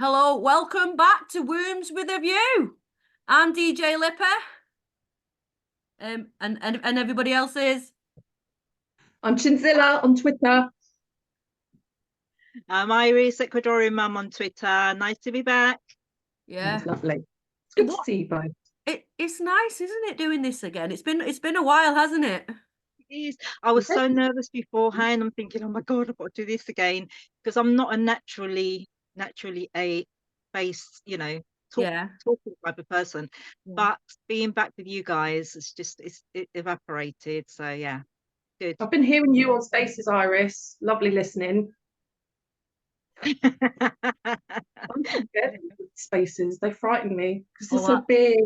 Hello, welcome back to Wombs with a View. I'm DJ Lippy. And everybody else is. I'm Chinzia on Twitter. I'm Iris, Ecuadorian Mum on Twitter. Nice to be back. Yeah, it's lovely. It's good to see you both. It's nice, isn't it, doing this again? It's been a while, hasn't it? It is. I was so nervous beforehand. I'm thinking, oh my God, I've got to do this again because I'm not a naturally a face, talking type of person. Yeah. But being back with you guys, it evaporated. So yeah, good. I've been hearing you on Spaces, Iris. Lovely listening. I'm scared of Spaces. They frighten me because they're so big.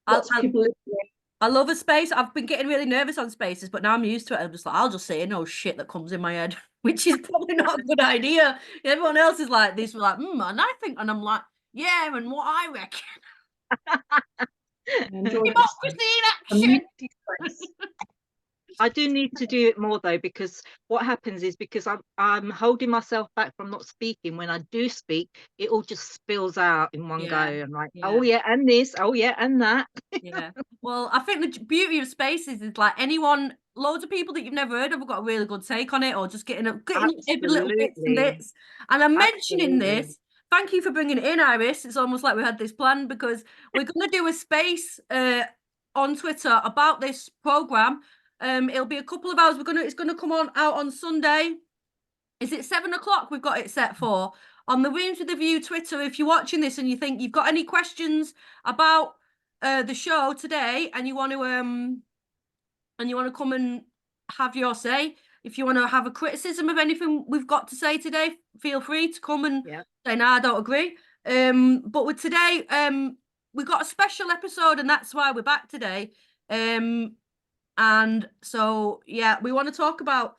Lots of people listening. I love a space. I've been getting really nervous on Spaces, but now I'm used to it. I'm just like, I'll just say no shit that comes in my head, which is probably not a good idea. Everyone else is like this, we're like, and I think, and I'm like, yeah, and what I reckon. Democracy in action. I do need to do it more though, because what happens is because I'm holding myself back from not speaking. When I do speak, it all just spills out in one go. I'm like, oh yeah, and this, oh yeah, and that. Yeah. Well, I think the beauty of Spaces is like loads of people that you've never heard of have got a really good take on it, or just getting every little bits and bits. And I'm mentioning this. Thank you for bringing it in, Iris. It's almost like we had this plan because we're going to do a space on Twitter about this program. It'll be a couple of hours. It's gonna come out on Sunday. Is it 7 o'clock? We've got it set for on the Rooms with the View Twitter. If you're watching this and you think you've got any questions about the show today, and you want to come and have your say, if you want to have a criticism of anything we've got to say today, feel free to come and say, no, I don't agree. But with today, we've got a special episode, and that's why we're back today. And so, yeah, we want to talk about,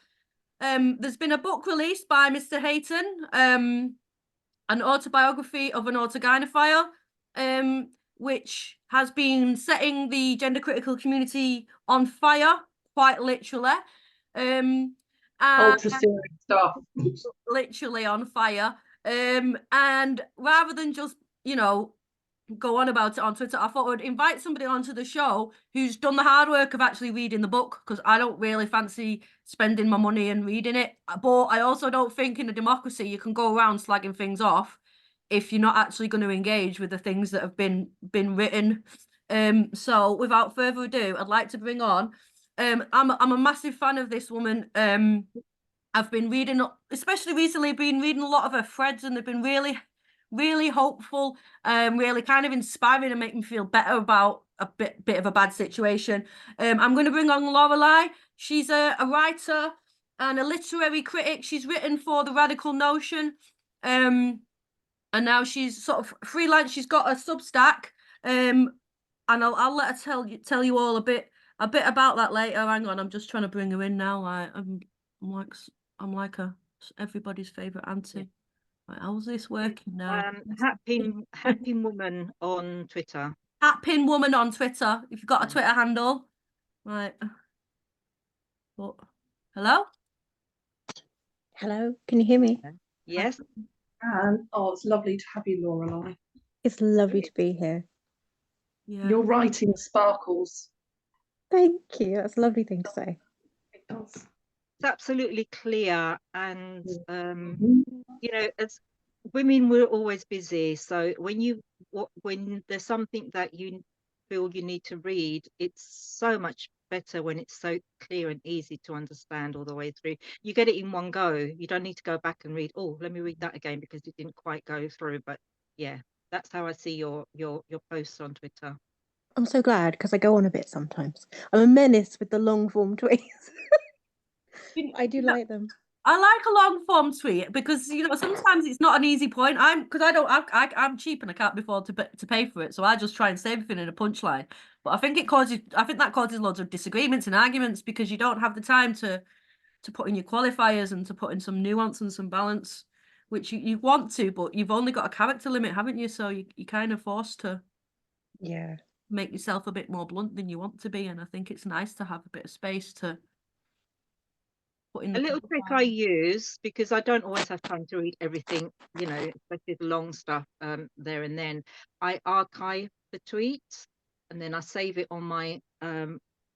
there's been a book released by Mr Hayton, an autobiography of an autogynephile, which has been setting the gender critical community on fire, quite literally. Ultra serious stuff. Literally on fire. And rather than just, go on about it on Twitter, I thought I'd invite somebody onto the show who's done the hard work of actually reading the book, because I don't really fancy spending my money and reading it. But I also don't think in a democracy you can go around slagging things off if you're not actually going to engage with the things that have been written. So without further ado, I'd like to bring on, I'm a massive fan of this woman. I've been reading, especially recently, a lot of her threads, and they've been really, really hopeful, really kind of inspiring, and make me feel better about a bit of a bad situation. I'm going to bring on Lorelei. She's a writer and a literary critic. She's written for The Radical Notion, and now she's sort of freelance. She's got a Substack, and I'll let her tell you all a bit about that later. Hang on, I'm just trying to bring her in now. I'm like everybody's favorite auntie. Right, how's this working now? Happy Woman on Twitter. Happy Woman on Twitter. If you've got a Twitter handle, right? But hello. Hello, can you hear me? Yes. And it's lovely to have you, Lorelei. It's lovely to be here. Yeah. Your writing sparkles. Thank you. That's a lovely thing to say. It does. It's absolutely clear, and as women, we're always busy. So when there's something that you feel you need to read, it's so much better when it's so clear and easy to understand all the way through. You get it in one go. You don't need to go back and read, oh, let me read that again because it didn't quite go through. But yeah, that's how I see your posts on Twitter. I'm so glad, because I go on a bit sometimes. I'm a menace with the long form tweets. I do like them. I like a long form tweet because sometimes it's not an easy point. I'm cheap and I can't afford to pay for it, so I just try and say everything in a punchline. But I think that causes loads of disagreements and arguments because you don't have the time to put in your qualifiers and to put in some nuance and some balance, which you want to, but you've only got a character limit, haven't you? So you're kind of forced to make yourself a bit more blunt than you want to be. And I think it's nice to have a bit of space to put in A the little trick I use, because I don't always have time to read everything, you know, especially the long stuff there and then. I archive the tweets and then I save it on my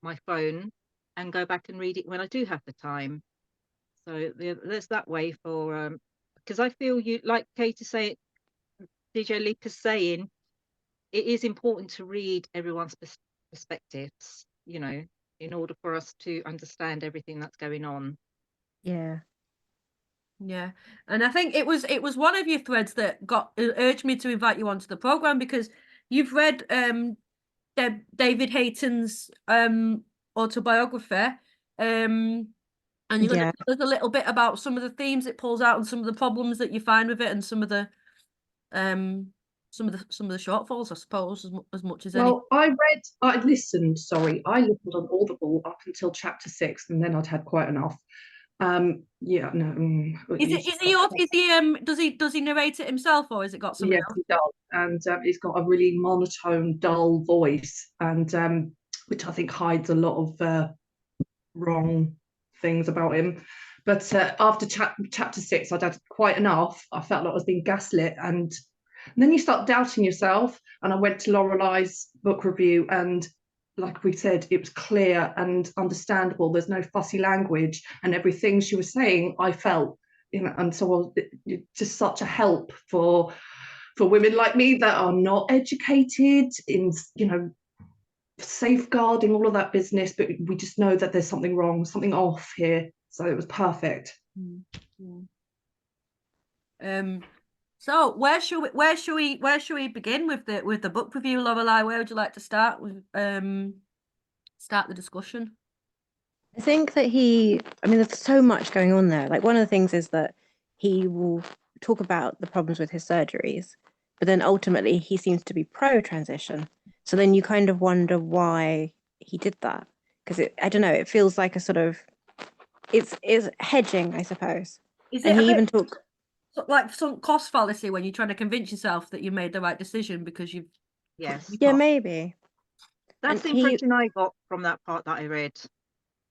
my phone and go back and read it when I do have the time. So there's that way for because I feel you, like Kate is saying, DJ Leap is saying, it is important to read everyone's perspectives, you know, in order for us to understand everything that's going on. Yeah. Yeah, and I think it was one of your threads that got urged me to invite you onto the program, because you've read David Hayton's autobiography, and you're going Yeah. to tell us a little bit about some of the themes it pulls out and some of the problems that you find with it, and some of the shortfalls, I suppose, as much as any. Well, I listened, sorry, I listened on Audible up until chapter 6, and then I'd had quite enough. Yeah, no. Does he narrate it himself, or has it got somebody Yes, else? he does, and he's got a really monotone, dull voice, and which I think hides a lot of wrong things about him. But after chapter 6, I'd had quite enough. I felt like I was being gaslit, and then you start doubting yourself. And I went to Lorelei's book review, and like we said, it was clear and understandable. There's no fussy language, and everything she was saying, I felt. You know, and so it's just such a help for women like me that are not educated in, you know, safeguarding all of that business, but we just know that there's something wrong, something off here. So it was perfect. So where should we begin with the book review, Lorelei? Where would you like to start with start the discussion? I think that there's so much going on there. Like, one of the things is that he will talk about the problems with his surgeries, but then ultimately he seems to be pro-transition. So then you kind of wonder why he did that. Because I don't know, it feels like a sort of, it's hedging, I suppose. Is And it he even talked like some cost fallacy when you're trying to convince yourself that you made the right decision because you've Yes. Yeah, maybe. That's the And impression I got from that part that I read.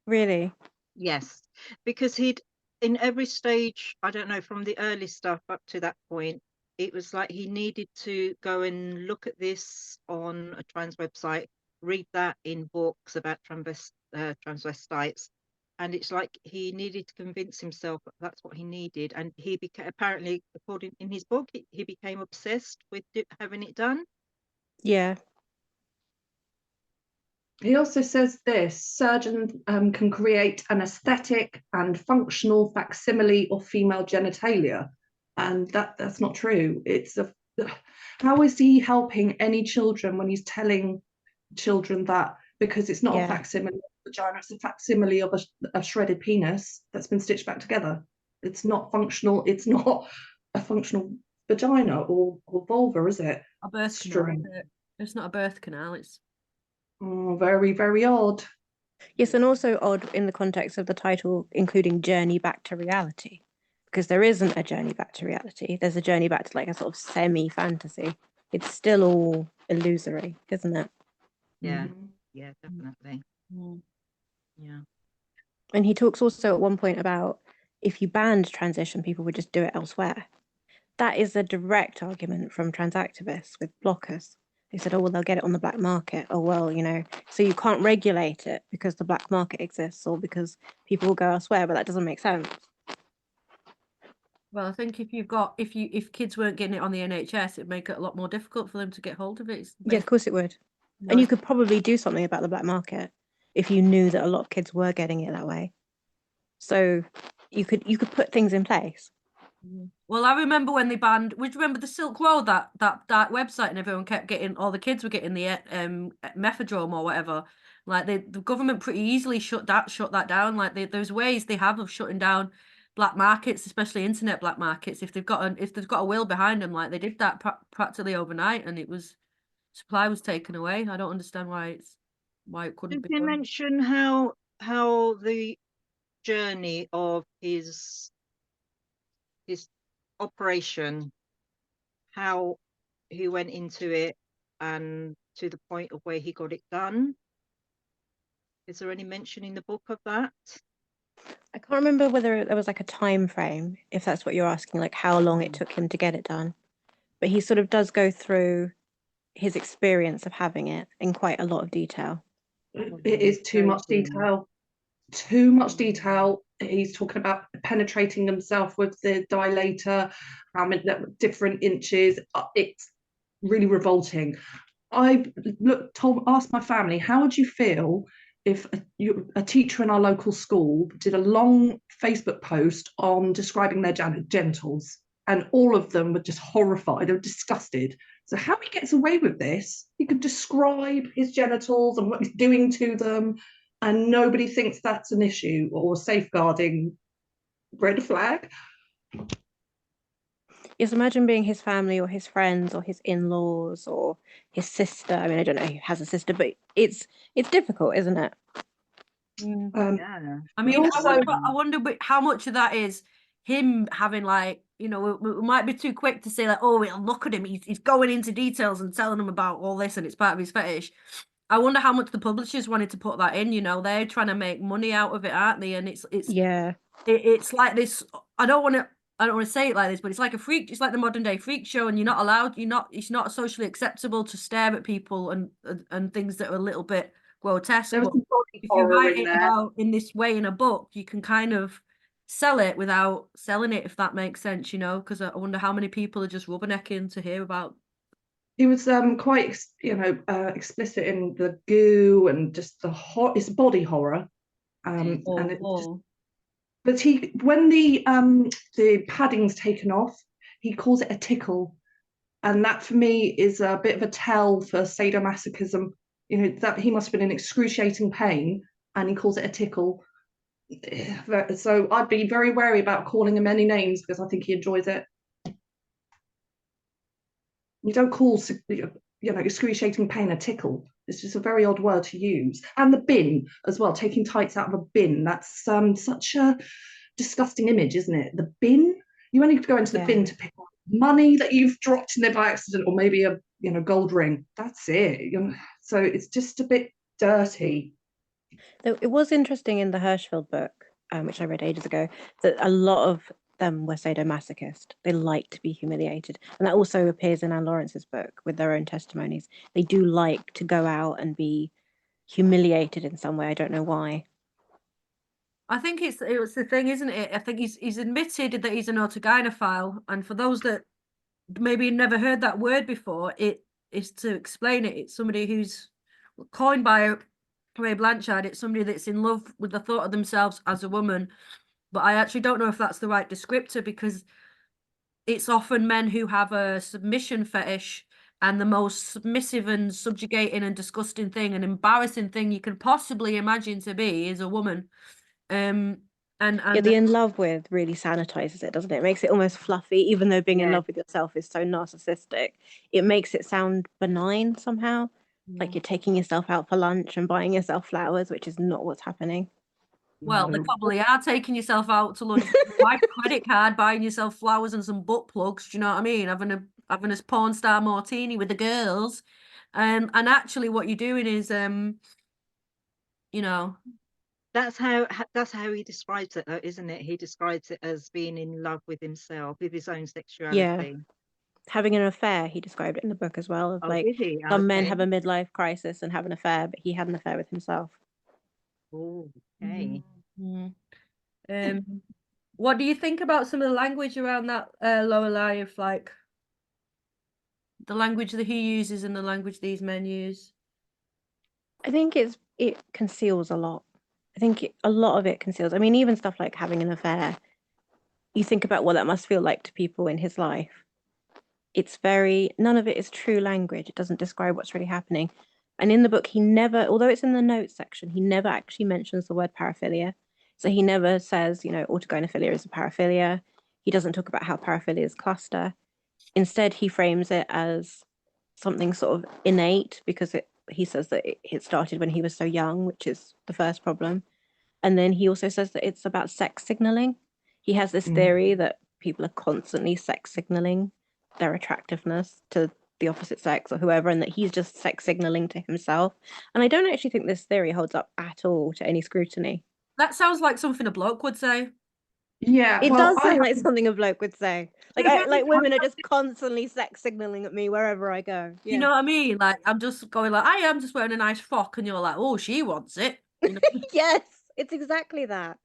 Really? Yes, because he'd, in every stage, I don't know, from the early stuff up to that point, it was like he needed to go and look at this on a trans website, read that in books about transvestites, and it's like he needed to convince himself that that's what he needed, and he became, apparently, according in his book, he became obsessed with having it done. Yeah. He also says this: surgeons can create an aesthetic and functional facsimile of female genitalia, and that's not true. How is he helping any children when he's telling children that? Because it's not a facsimile of a vagina, it's a facsimile of a shredded penis that's been stitched back together. It's not functional. It's not a functional vagina or vulva, is it? a birth canal. It's not a birth canal. It's very, very odd. Yes, and also odd in the context of the title including Journey Back to Reality, because there isn't a journey back to reality. There's a journey back to like a sort of semi-fantasy. It's still all illusory, isn't it? Yeah, yeah, definitely. Yeah. And he talks also at one point about if you banned transition, people would just do it elsewhere. That is a direct argument from trans activists with blockers. They said, oh, well, they'll get it on the black market. Oh, well, you know, so you can't regulate it because the black market exists or because people will go elsewhere, but that doesn't make sense. Well, I think if kids weren't getting it on the NHS, it'd make it a lot more difficult for them to get hold of it. Yeah, of course it would. And you could probably do something about the black market if you knew that a lot of kids were getting it that way. So you could put things in place. Well, I remember when they banned. Would you remember the Silk Road, that website, and everyone kept getting, all the kids were getting the methadone or whatever. Like the government pretty easily shut that down. Like there's ways they have of shutting down black markets, especially internet black markets, if they've got a will behind them. Like they did that practically overnight, and supply was taken away. I don't understand why it couldn't be Did you done. mention how the journey of his operation, how he went into it and to the point of where he got it done? Is there any mention in the book of that? I can't remember whether there was like a time frame, if that's what you're asking, like how long it took him to get it done. But he sort of does go through his experience of having it in quite a lot of detail. It is too much detail. Too much detail. He's talking about penetrating himself with the dilator, how many different inches. It's really revolting. I asked my family, how would you feel if a teacher in our local school did a long Facebook post on describing their genitals, and all of them were just horrified or disgusted. So how he gets away with this, he could describe his genitals and what he's doing to them, and nobody thinks that's an issue or safeguarding red flag. Yes, imagine being his family or his friends or his in-laws or his sister. I mean, I don't know who has a sister, but it's difficult, isn't it? Yeah. I mean, also- I wonder how much of that is him having like, you know, we might be too quick to say like, oh, look at him, he's going into details and telling them about all this and it's part of his fetish. I wonder how much the publishers wanted to put that in, you know, they're trying to make money out of it, aren't they? And it's like this, I don't want to say it like this, but it's like it's like the modern day freak show, and it's not socially acceptable to stare at people and things that are a little bit grotesque. There was But some body if you horror write in it there. about in this way in a book, you can kind of sell it without selling it, if that makes sense, you know, because I wonder how many people are just rubbernecking to hear about. He was quite, explicit in the goo and just it's body horror. And it just, but when the padding's taken off, he calls it a tickle, and that for me is a bit of a tell for sadomasochism. You know, that he must have been in excruciating pain, and he calls it a tickle. So I'd be very wary about calling him any names, because I think he enjoys it. You don't call, excruciating pain a tickle. It's just a very odd word to use. And the bin as well, taking tights out of a bin. That's such a disgusting image, isn't it? The bin. You only go into the bin to pick up money that you've dropped in there by accident, or maybe a gold ring. That's it. So it's just a bit dirty. Though it was interesting in the Hirschfeld book, which I read ages ago, that a lot of them were sadomasochist. They like to be humiliated, and that also appears in Anne Lawrence's book with their own testimonies. They do like to go out and be humiliated in some way. I don't know why. I think it's the thing, isn't it? I think he's admitted that he's an autogynephile, and for those that maybe never heard that word before, it is to explain it. It's somebody who's coined by Ray Blanchard. It's somebody that's in love with the thought of themselves as a woman. But I actually don't know if that's the right descriptor, because it's often men who have a submission fetish, and the most submissive and subjugating and disgusting thing and embarrassing thing you can possibly imagine to be is a woman. And The in love with really sanitizes it, doesn't it? It makes it almost fluffy, even though being in love with yourself is so narcissistic. It makes it sound benign somehow, like you're taking yourself out for lunch and buying yourself flowers, which is not what's happening. Well, they probably are taking yourself out to lunch, wipe a credit card, buying yourself flowers and some butt plugs. Do you know what I mean? Having a porn star martini with the girls, and actually, what you're doing is, you know, That's how he describes it, though, isn't it? He describes it as being in love with himself, with his own sexuality. Having an affair, he described it in the book as well. Of Did he? some men have a midlife crisis and have an affair, but he had an affair with himself. Oh, okay. What do you think about some of the language around that, Lorelei, of like the language that he uses and the language these men use? I think it conceals a lot. I think a lot of it conceals. I mean, even stuff like having an affair, you think about what that must feel like to people in his life. It's none of it is true language. It doesn't describe what's really happening. And in the book, he never, although it's in the notes section, he never actually mentions the word paraphilia. So he never says, autogynephilia is a paraphilia. He doesn't talk about how paraphilias cluster. Instead, he frames it as something sort of innate, because he says that it started when he was so young, which is the first problem. And then he also says that it's about sex signaling. He has this theory that people are constantly sex signaling their attractiveness to the opposite sex or whoever, and that he's just sex signaling to himself. And I don't actually think this theory holds up at all to any scrutiny. That sounds like something a bloke would say. Yeah, It well, does sound like something a bloke would say. Like, like women are just constantly sex signaling at me wherever I go. You know what I mean? Like, I'm just going like, I am just wearing a nice frock, and you're like, oh, she wants it. You know? Yes, it's exactly that.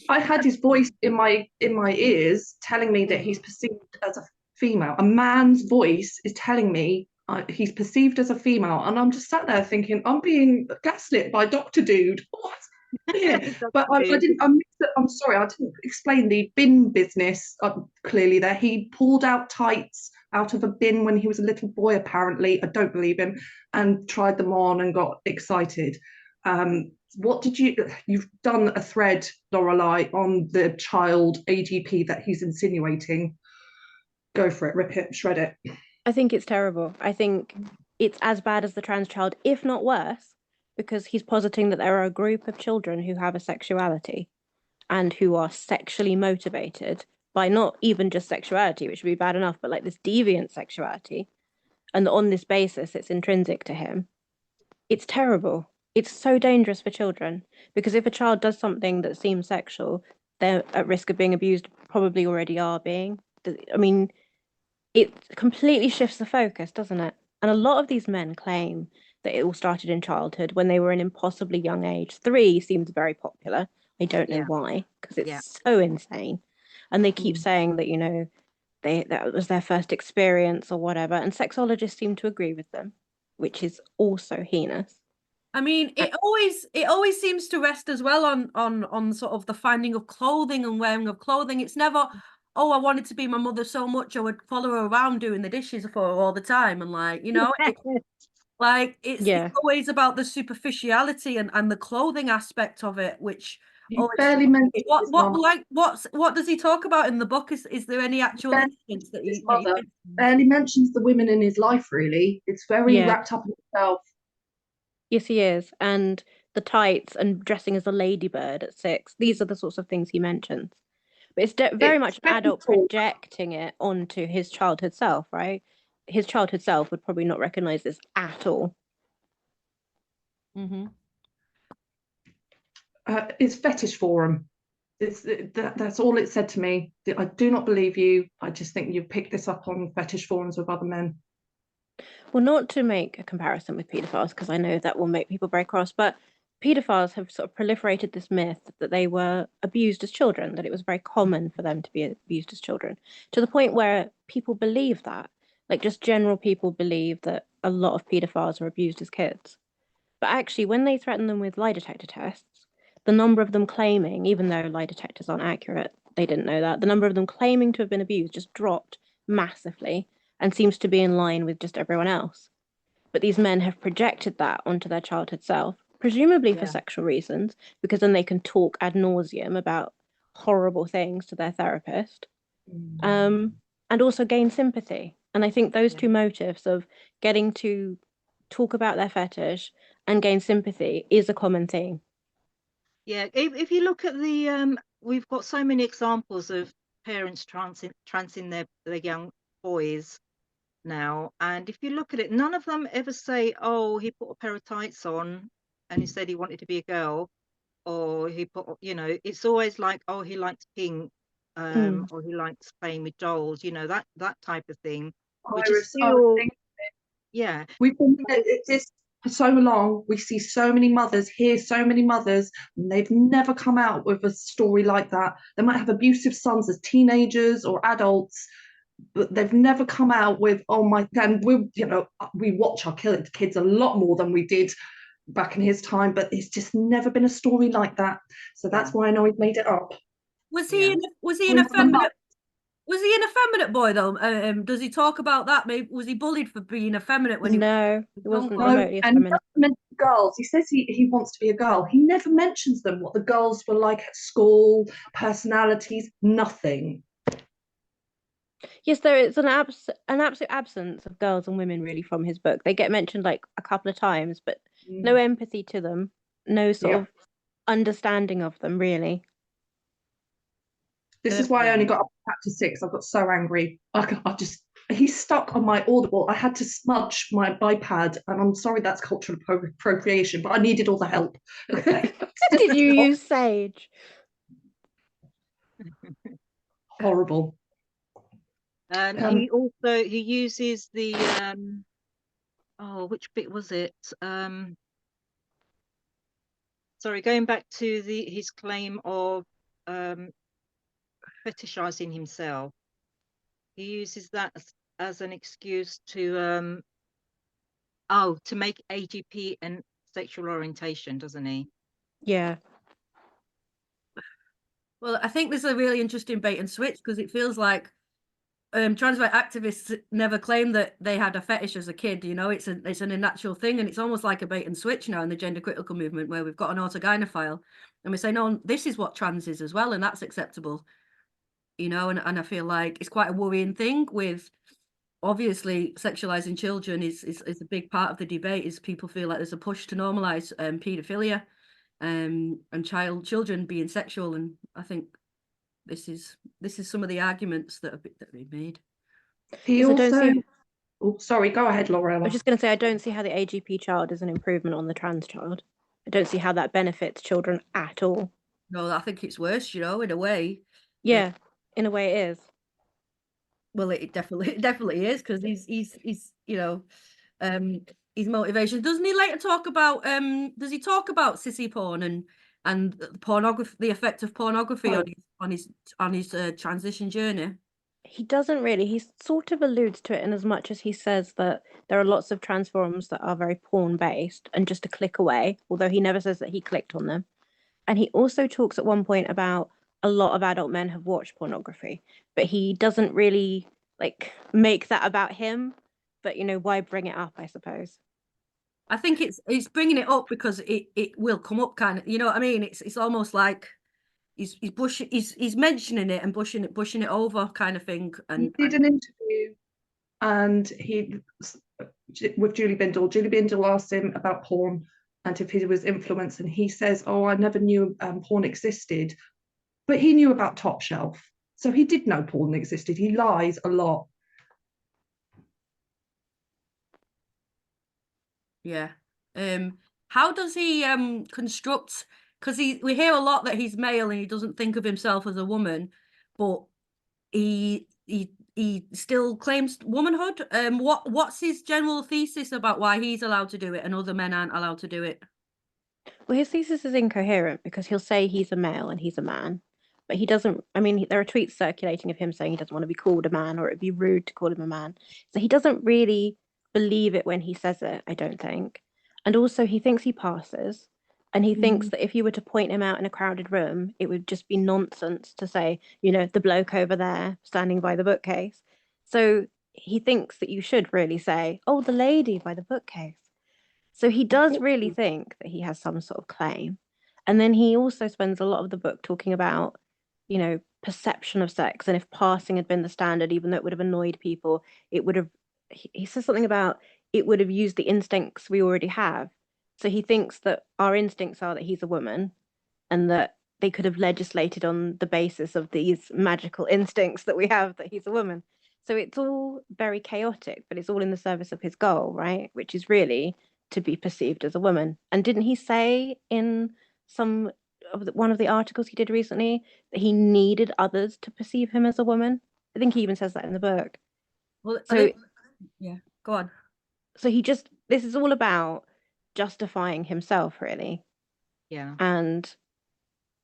I had his voice in my ears telling me that he's perceived as a female. A man's voice is telling me he's perceived as a female, and I'm just sat there thinking, I'm being gaslit by Dr. Dude. What? Yeah, but I didn't. I'm sorry, I didn't explain the bin business clearly. There, he pulled out tights out of a bin when he was a little boy. Apparently, I don't believe him, and tried them on and got excited. What did you've done a thread, Lorelei, on the child AGP that he's insinuating. Go for it, rip it, shred it. I think it's terrible. I think it's as bad as the trans child, if not worse, because he's positing that there are a group of children who have a sexuality and who are sexually motivated by not even just sexuality, which would be bad enough, but like this deviant sexuality. And on this basis, it's intrinsic to him. It's terrible. It's so dangerous for children because if a child does something that seems sexual, they're at risk of being abused, probably already are being. I mean, it completely shifts the focus, doesn't it? And a lot of these men claim that it all started in childhood when they were an impossibly young age. 3 seems very popular. I don't know why, because it's so insane. And they keep saying that, you know, that was their first experience or whatever. And sexologists seem to agree with them, which is also heinous. I mean, it always seems to rest as well on sort of the finding of clothing and wearing of clothing. It's never, oh, I wanted to be my mother so much I would follow her around doing the dishes for her all the time, and like, you know, it's always about the superficiality and the clothing aspect of it, which barely mentions what does he talk about in the book? Is there any actual instance that his mother barely mentions the women in his life? Really, it's very wrapped up in itself. Yes, he is. And the tights and dressing as a ladybird at 6. These are the sorts of things he mentions. But it's very much an adult projecting it onto his childhood self, right? His childhood self would probably not recognize this at all. Mm-hmm. It's fetish forum. That's all it said to me. I do not believe you. I just think you've picked this up on fetish forums with other men. Well, not to make a comparison with paedophiles, because I know that will make people very cross, but paedophiles have sort of proliferated this myth that they were abused as children, that it was very common for them to be abused as children, to the point where people believe that. Like, just general people believe that a lot of paedophiles are abused as kids. But actually, when they threaten them with lie detector tests, the number of them claiming, even though lie detectors aren't accurate, they didn't know that, the number of them claiming to have been abused just dropped massively and seems to be in line with just everyone else. But these men have projected that onto their childhood self, presumably for sexual reasons, because then they can talk ad nauseum about horrible things to their therapist, and also gain sympathy. And I think those two motives of getting to talk about their fetish and gain sympathy is a common theme. Yeah, if you look at the we've got so many examples of parents transing their young boys now, and if you look at it, none of them ever say, oh, he put a pair of tights on and he said he wanted to be a girl, or he put, you know, it's always like, oh, he likes pink, or he likes playing with dolls, you know, that type of thing, which is still, we've been at this for so long. We see so many mothers, hear so many mothers, and they've never come out with a story like that. They might have abusive sons as teenagers or adults, but they've never come out with, oh my, and we watch our kids a lot more than we did back in his time, but it's just never been a story like that. So that's why I know he's made it up. Was he an effeminate boy though? Does he talk about that? Maybe was he bullied for being effeminate when he wasn't remotely effeminate. And girls, he says he wants to be a girl. He never mentions them, what the girls were like at school, personalities, nothing. Yes, there is an absolute absence of girls and women really from his book. They get mentioned like a couple of times, but no empathy to them, no sort of understanding of them really. This is why I only got up to chapter 6. I got so angry. I just he's stuck on my Audible. I had to smudge my iPad, and I'm sorry that's cultural appropriation, but I needed all the help. Did you use Sage? Horrible. And he uses the oh, which bit was it? Sorry, going back to his claim of fetishizing himself. He uses that as an excuse to make AGP and sexual orientation, doesn't he? Yeah. Well, I think this is a really interesting bait and switch, because it feels like trans rights activists never claimed that they had a fetish as a kid. You know, it's an unnatural thing, and it's almost like a bait and switch now in the gender critical movement, where we've got an autogynephile and we say, no, this is what trans is as well, and that's acceptable. You know, and I feel like it's quite a worrying thing. With obviously sexualizing children is a big part of the debate. Is people feel like there's a push to normalize paedophilia and children being sexual, and I think this is some of the arguments that have been made. He So also, oh, sorry, go ahead, I Lorelei. was just going to say, I don't see how the AGP child is an improvement on the trans child. I don't see how that benefits children at all. No, I think it's worse, you know, in a way. Yeah, in a way it is. Well, it definitely is, because he's you know, his motivation. Doesn't he later talk about does he talk about sissy porn and pornography, the effect of pornography on his transition journey? He doesn't really. He sort of alludes to it in as much as he says that there are lots of trans forums that are very porn based and just a click away, although he never says that he clicked on them. And he also talks at one point about a lot of adult men have watched pornography, but he doesn't really like make that about him. But you know, why bring it up, I suppose. I think it's bringing it up because it will come up, kind of, you know what I mean? It's almost like he's mentioning it and pushing it over, kind of thing. And he did an interview, and he with Julie Bindel. Julie Bindel asked him about porn and if he was influenced, and he says, "Oh, I never knew porn existed," but he knew about Top Shelf, so he did know porn existed. He lies a lot. yeah. How does he construct? Because we hear a lot that he's male and he doesn't think of himself as a woman, but he still claims womanhood. What's his general thesis about why he's allowed to do it and other men aren't allowed to do it? Well, his thesis is incoherent because he'll say he's a male and he's a man, but he doesn't. I mean, there are tweets circulating of him saying he doesn't want to be called a man, or it'd be rude to call him a man. So he doesn't really believe it when he says it, I don't think. And also, he thinks he passes, and he thinks that if you were to point him out in a crowded room, it would just be nonsense to say, you know, the bloke over there standing by the bookcase. So he thinks that you should really say, oh, the lady by the bookcase. So he does really think that he has some sort of claim. And then he also spends a lot of the book talking about, you know, perception of sex. And if passing had been the standard, even though it would have annoyed people, it would have, he says something about it would have used the instincts we already have. So he thinks that our instincts are that he's a woman and that they could have legislated on the basis of these magical instincts that we have that he's a woman. So it's all very chaotic, but it's all in the service of his goal, right? Which is really to be perceived as a woman. And didn't he say in one of the articles he did recently that he needed others to perceive him as a woman? I think he even says that in the book. Well, So yeah, go on. So this is all about justifying himself, really. Yeah. And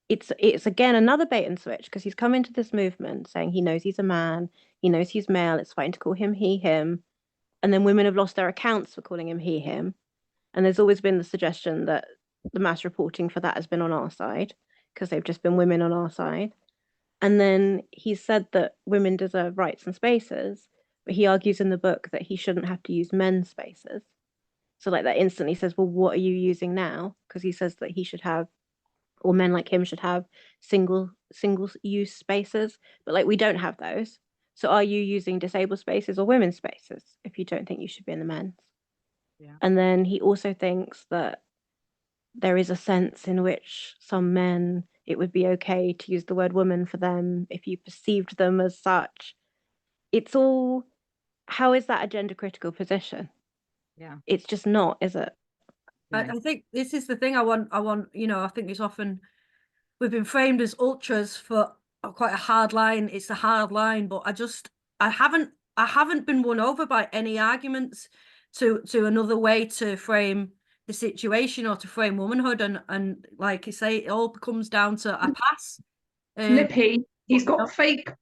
it's again another bait and switch, because he's come into this movement saying he knows he's a man, he knows he's male, it's fine to call him he, him. And then women have lost their accounts for calling him he, him. And there's always been the suggestion that the mass reporting for that has been on our side, because they've just been women on our side. And then he said that women deserve rights and spaces, but he argues in the book that he shouldn't have to use men's spaces. So like that instantly says, well, what are you using now? Because he says that he should have, or men like him should have single use spaces, but like we don't have those. So are you using disabled spaces or women's spaces if you don't think you should be in the men's? Yeah. And then he also thinks that there is a sense in which some men, it would be okay to use the word woman for them if you perceived them as such. It's all how is that a gender critical position? Yeah. It's just not, is it? No. I think this is the thing I want, I think it's often, we've been framed as ultras for quite a hard line. It's a hard line, but I haven't been won over by any arguments to another way to frame the situation or to frame womanhood. And like you say, it all comes down to a pass. Lippy, he's got fake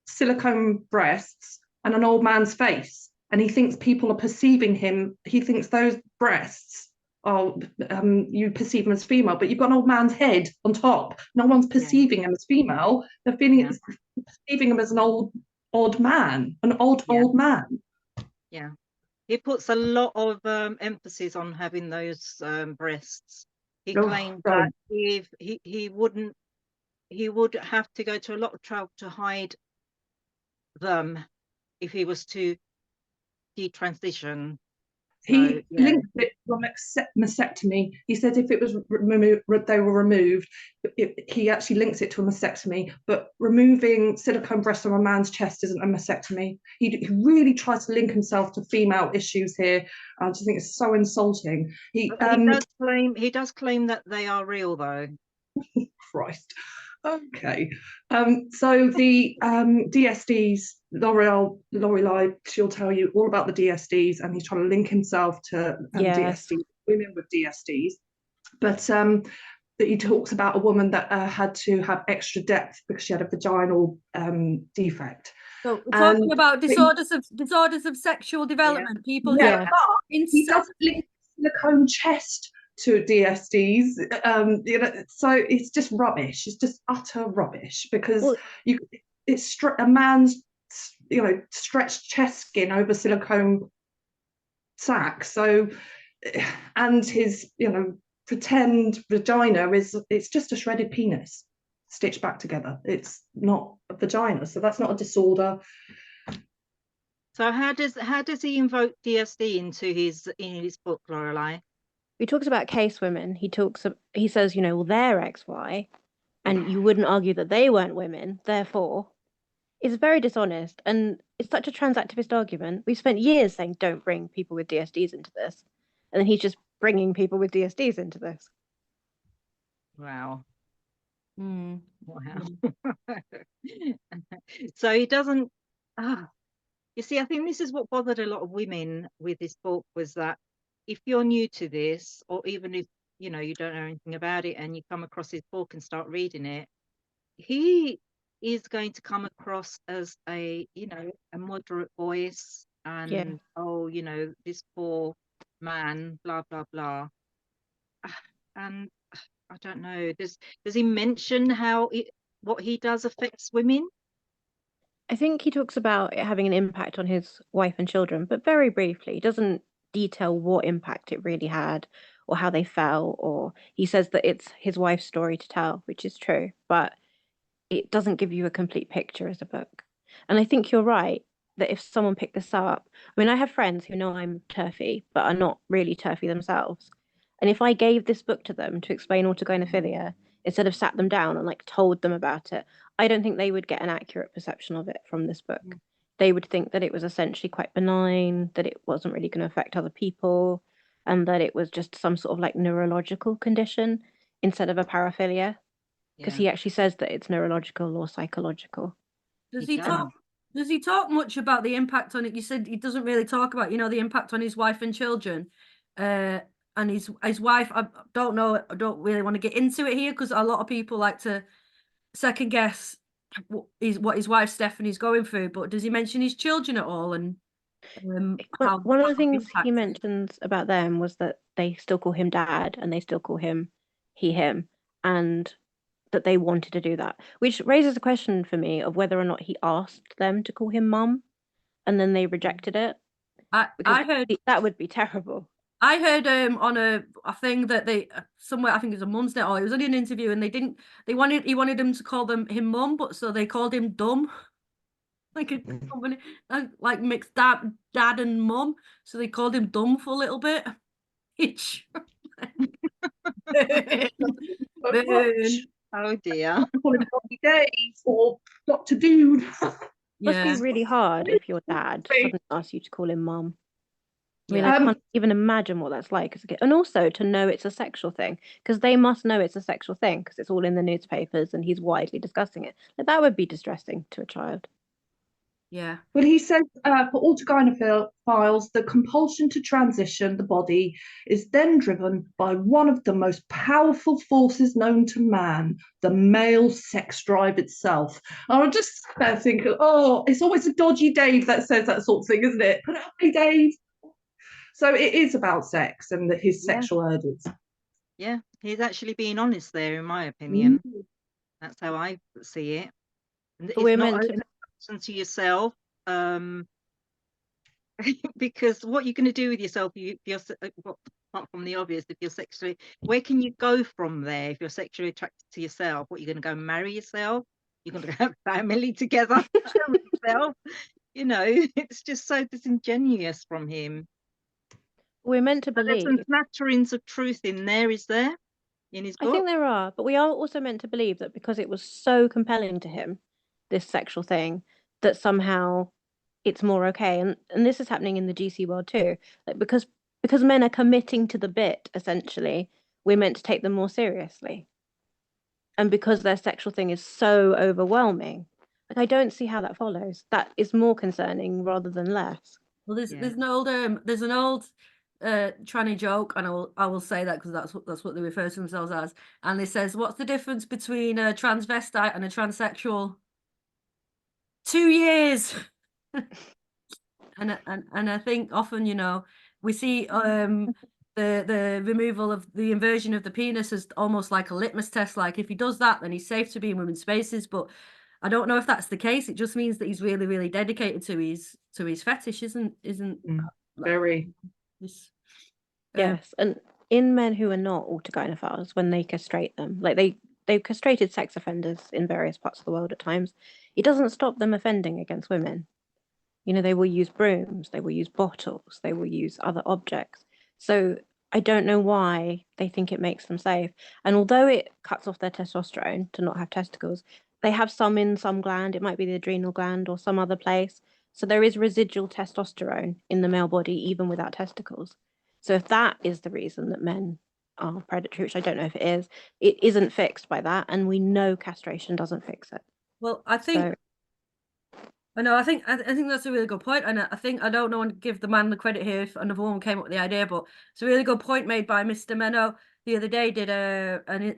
silicone breasts and an old man's face, and he thinks people are perceiving him. He thinks those breasts are you perceive him as female, but you've got an old man's head on top. No one's perceiving him as female. They're perceiving him as an odd man, an old man. Yeah, he puts a lot of emphasis on having those breasts. He claimed that if he would have to go to a lot of trouble to hide them if he was to detransition. He linked it to a mastectomy. He said if it was they were removed, he actually links it to a mastectomy. But removing silicone breasts from a man's chest isn't a mastectomy. He really tries to link himself to female issues here. I just think it's so insulting. He does claim that they are real, though. Christ. Okay. So the DSDs, Lorelei, she'll tell you all about the DSDs, and he's trying to link himself to DSD, women with DSDs. But that he talks about a woman that had to have extra depth because she had a vaginal defect. So we're talking about disorders of sexual development. People who but he doesn't link silicone chest to DSDs, so it's just rubbish. It's just utter rubbish because it's a man's stretched chest skin over silicone sack. So, and his pretend vagina it's just a shredded penis stitched back together. It's not a vagina, so that's not a disorder. So how does he invoke DSD into his book, Lorelei? He talks about case women. He says, well, they're XY, and you wouldn't argue that they weren't women, therefore. It's very dishonest, and it's such a transactivist argument. We've spent years saying don't bring people with DSDs into this, and then he's just bringing people with DSDs into this. Wow. Wow. So he doesn't. You see, I think this is what bothered a lot of women with this book, was that if you're new to this, or even if you don't know anything about it, and you come across his book and start reading it, he is going to come across as a moderate voice, and this poor man, blah blah blah. And I don't know, does he mention how what he does affects women? I think he talks about it having an impact on his wife and children, but very briefly. He doesn't detail what impact it really had or how they fell, or he says that it's his wife's story to tell, which is true, but it doesn't give you a complete picture as a book. And I think you're right that if someone picked this up, I mean, I have friends who know I'm TERFy, but are not really TERFy themselves. And if I gave this book to them to explain autogynephilia, instead of sat them down and told them about it, I don't think they would get an accurate perception of it from this book. They would think that it was essentially quite benign, that it wasn't really going to affect other people, and that it was just some sort of neurological condition instead of a paraphilia. Because he actually says that it's neurological or psychological. Does he talk much about the impact on it? You said he doesn't really talk about, the impact on his wife and children. And his wife, I don't know, I don't really want to get into it here because a lot of people like to second guess what his wife Stephanie's going through. But does he mention his children at all? And one of the things he mentions about them was that they still call him dad and they still call him he, him, and that they wanted to do that, which raises a question for me of whether or not he asked them to call him mum and then they rejected it. I heard that would be terrible. I heard on a thing that they somewhere, I think it was a Mumsnet, or it was only an interview, and he wanted him to call him mum, but so they called him dumb, like a company, like mixed dad and mum, so they called him dumb for a little bit. Oh dear. Days or Dr. Dude. Must be Yeah. really hard if your dad Right. suddenly asks you to call him mum. I mean, Yeah. I can't even imagine what that's like as a kid. And also to know it's a sexual thing, because they must know it's a sexual thing, because it's all in the newspapers and he's widely discussing it. Like, that would be distressing to a child. Yeah. Well, he says for autogynephiles, the compulsion to transition the body is then driven by one of the most powerful forces known to man, the male sex drive itself. And I'm just thinking, oh, it's always a dodgy Dave that says that sort of thing, isn't it? Put it up, hey, Dave. So it is about sex and his Yeah. sexual urges. Yeah, he's actually being honest there, in my opinion. Mm. That's how I see it. And But it's we're not meant to. listen to yourself, because what you're going to do with yourself, apart from the obvious, if you're sexually, where can you go from there if you're sexually attracted to yourself? What, you're going to go marry yourself? You're going to have family together with yourself? You know, it's just so disingenuous from him. We're meant to But there's some believe. smatterings of truth in there, is there? In his I book? think there are, but we are also meant to believe that because it was so compelling to him, this sexual thing, that somehow it's more okay. And this is happening in the GC world too. Like, because men are committing to the bit, essentially, we're meant to take them more seriously. And because their sexual thing is so overwhelming, like, I don't see how that follows. That is more concerning rather than less. Well, Yeah. there's an old tranny joke, and I will say that because that's what they refer to themselves as. And it says, "What's the difference between a transvestite and a transsexual?" 2 years. And I think often, you know, we see the removal of the inversion of the penis as almost like a litmus test. Like, if he does that, then he's safe to be in women's spaces. But I don't know if that's the case. It just means that he's really, really dedicated to his fetish, isn't Very. this? Yes, and in men who are not autogynephiles, when they castrate them, like they've castrated sex offenders in various parts of the world at times, it doesn't stop them offending against women. You know, they will use brooms, they will use bottles, they will use other objects. So I don't know why they think it makes them safe. And although it cuts off their testosterone to not have testicles, they have some in some gland. It might be the adrenal gland or some other place. So there is residual testosterone in the male body, even without testicles. So if that is the reason that men are predatory, which I don't know if it isn't fixed by that. And we know castration doesn't fix it. Well, I think I think that's a really good point, and I think I don't want to give the man the credit here if another woman came up with the idea, but it's a really good point made by Mr. Menno the other day.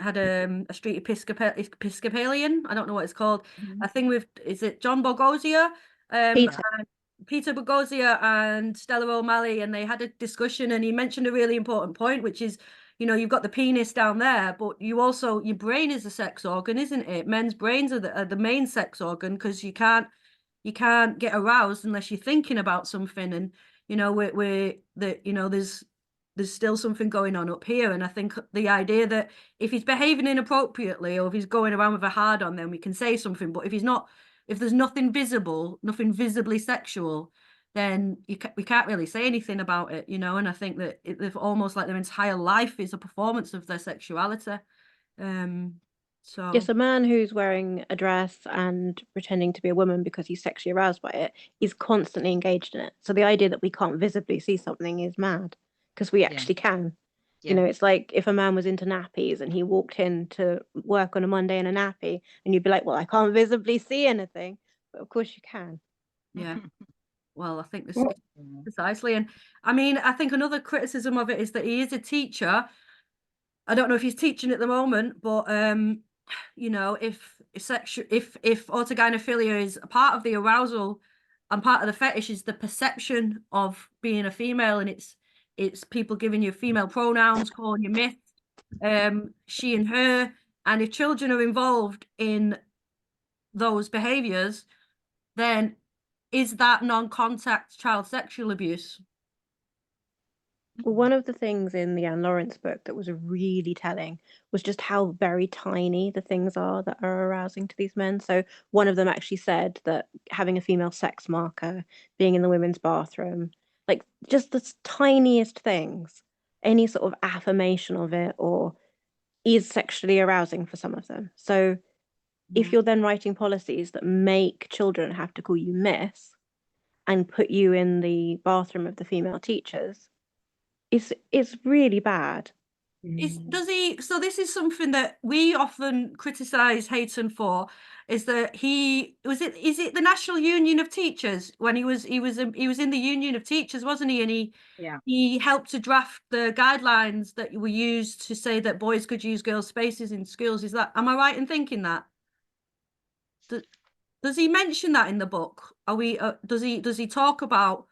Had a street Episcopalian, I don't know what it's called, a thing with, is it John Bogosia, Peter Boghossian and Stella O'Malley, and they had a discussion, and he mentioned a really important point, which is, you know, you've got the penis down there, but your brain is a sex organ, isn't it? Men's brains are the main sex organ, because you can't get aroused unless you're thinking about something. And, you know, there's still something going on up here. And I think the idea that if he's behaving inappropriately, or if he's going around with a hard on, then we can say something. But if there's nothing visible, nothing visibly sexual, then we can't really say anything about it, you know. And I think that they've almost like their entire life is a performance of their sexuality. So yes, a man who's wearing a dress and pretending to be a woman because he's sexually aroused by it is constantly engaged in it. So the idea that we can't visibly see something is mad, because we actually can. Yeah. You know, it's like if a man was into nappies and he walked in to work on a Monday in a nappy, and you'd be like, well, I can't visibly see anything. But of course you can. yeah. Well, I think this precisely. And I mean, I think another criticism of it is that he is a teacher. I don't know if he's teaching at the moment, but you know, if autogynephilia is a part of the arousal and part of the fetish is the perception of being a female, and it's people giving you female pronouns, calling you myth, she and her, and if children are involved in those behaviors, then is that non-contact child sexual abuse? Well, one of the things in the Anne Lawrence book that was really telling was just how very tiny the things are that are arousing to these men. So one of them actually said that having a female sex marker, being in the women's bathroom, like just the tiniest things, any sort of affirmation of it, or is sexually arousing for some of them. So if you're then writing policies that make children have to call you miss and put you in the bathroom of the female teachers, it's really bad. Does he? So this is something that we often criticise Hayton for. Is that is it the National Union of Teachers when he was in the Union of Teachers, wasn't he? And he helped to draft the guidelines that were used to say that boys could use girls' spaces in schools. Am I right in thinking that? Does he mention that in the book? Does he talk about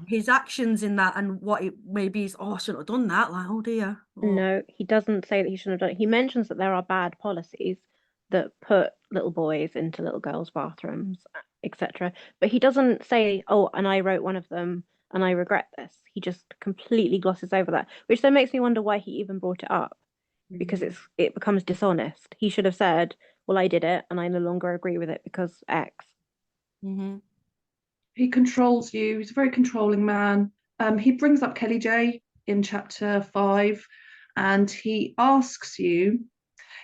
his actions in that and what it maybe is? Oh, I shouldn't have done that. Like, oh dear. No, he doesn't say that he shouldn't have done it. He mentions that there are bad policies that put little boys into little girls' bathrooms, etc. But he doesn't say, oh, and I wrote one of them and I regret this. He just completely glosses over that, which then makes me wonder why he even brought it up, because it becomes dishonest. He should have said, well, I did it and I no longer agree with it because X. He controls you. He's a very controlling man. He brings up Kelly J in chapter 5, and he asks you,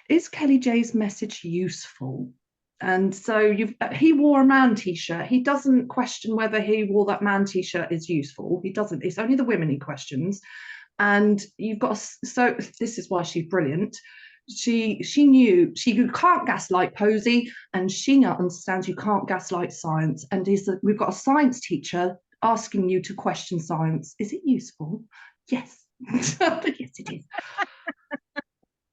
is Kelly J's message useful? And so he wore a man t-shirt. He doesn't question whether he wore that man t-shirt is useful. He doesn't. It's only the women he questions. And you've got, so this is why she's brilliant. She knew you can't gaslight Posey, and she understands you can't gaslight science. And we've got a science teacher asking you to question science. Is it useful? Yes. Yes, it is.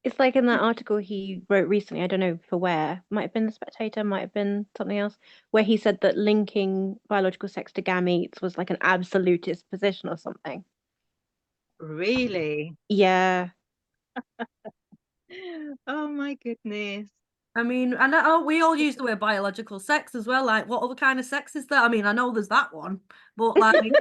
It's like in that article he wrote recently, I don't know for where, might have been The Spectator, might have been something else, where he said that linking biological sex to gametes was like an absolutist position or something. Really? Yeah. Oh my goodness. I mean, I know we all use the word biological sex as well. Like, what other kind of sex is there? I mean, I know there's that one, but like,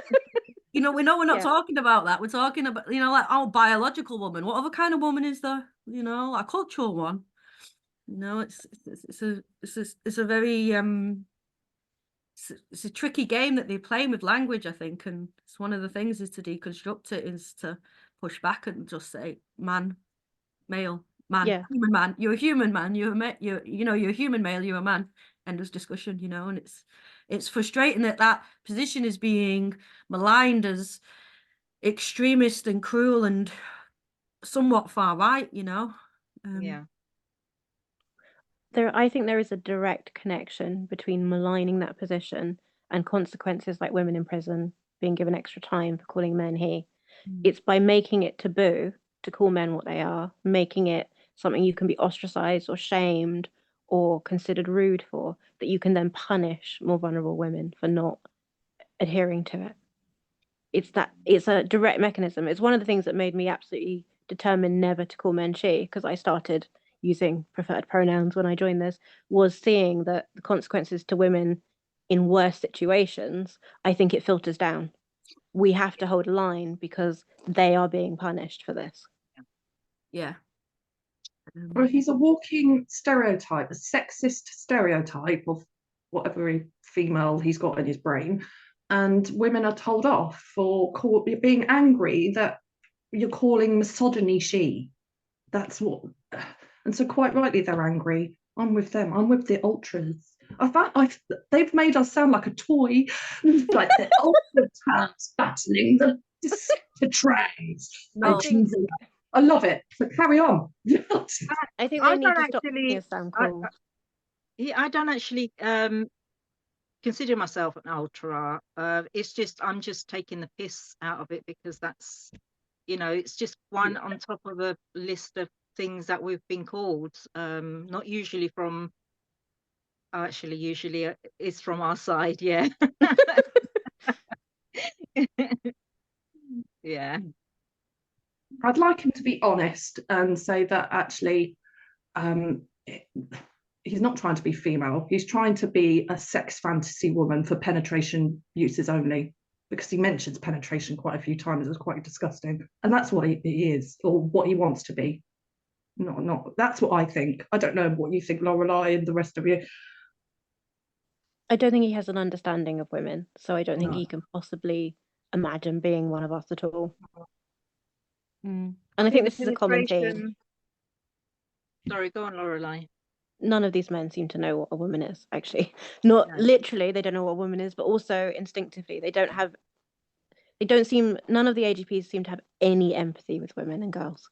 we know we're not talking about that. We're talking about, like, oh, biological woman. What other kind of woman is there? A cultural one. It's a very it's a tricky game that they're playing with language, I think, and it's one of the things is to deconstruct it, is to push back and just say man, male, man, human man. You're a human man. You're a human male. You're a man. End of discussion. And it's frustrating that position is being maligned as extremist and cruel and somewhat far right. I think there is a direct connection between maligning that position and consequences like women in prison being given extra time for calling men he. It's by making it taboo to call men what they are, making it something you can be ostracized or shamed or considered rude for, that you can then punish more vulnerable women for not adhering to it. It's a direct mechanism. It's one of the things that made me absolutely determined never to call men she, because I started using preferred pronouns when I joined this, was seeing that the consequences to women in worse situations, I think it filters down. We have to hold a line because they are being punished for this. Yeah. Well, he's a walking stereotype, a sexist stereotype of whatever female he's got in his brain. And women are told off for being angry that you're calling misogyny she. That's what. And so quite rightly they're angry. I'm with them. I'm with the ultras. They've made us sound like a toy, like the ultra trans battling the Decepticons. No. I love it. But carry on. I think they need to stop making us sound cool. I don't actually consider myself an ultra. It's just I'm just taking the piss out of it because that's, it's just one on top of a list of things that we've been called. Not usually from. Actually, usually it's from our side. Yeah. Yeah. I'd like him to be honest and say that actually he's not trying to be female. He's trying to be a sex fantasy woman for penetration uses only, because he mentions penetration quite a few times. It's quite disgusting. And that's what he is, or what he wants to be. Not. That's what I think. I don't know what you think, Lorelei, and the rest of you. I don't think he has an understanding of women, so I don't think he can possibly imagine being one of us at all. And I think this is a common theme. Sorry, go on, Lorelei. none of these men seem to know what a woman is, actually. Not No. literally, they don't know what a woman is, but also instinctively, none of the AGPs seem to have any empathy with women and girls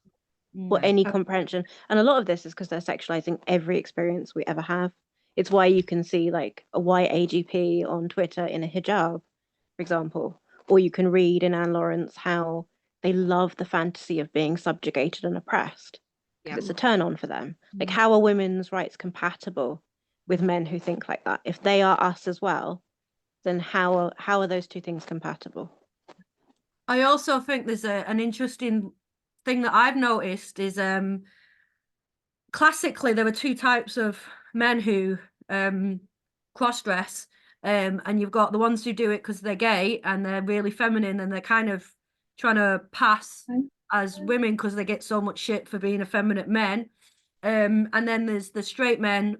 or any comprehension. And a lot of this is because they're sexualizing every experience we ever have. It's why you can see like a white AGP on Twitter in a hijab, for example, or you can read in Anne Lawrence how they love the fantasy of being subjugated and oppressed because it's a turn on for them. Like, how are women's rights compatible with men who think like that? If they are us as well, then how are those two things compatible? I also think there's an interesting thing that I've noticed is classically there were two types of men who cross-dress, and you've got the ones who do it because they're gay and they're really feminine and they're kind of trying to pass as women because they get so much shit for being effeminate men. And then there's the straight men,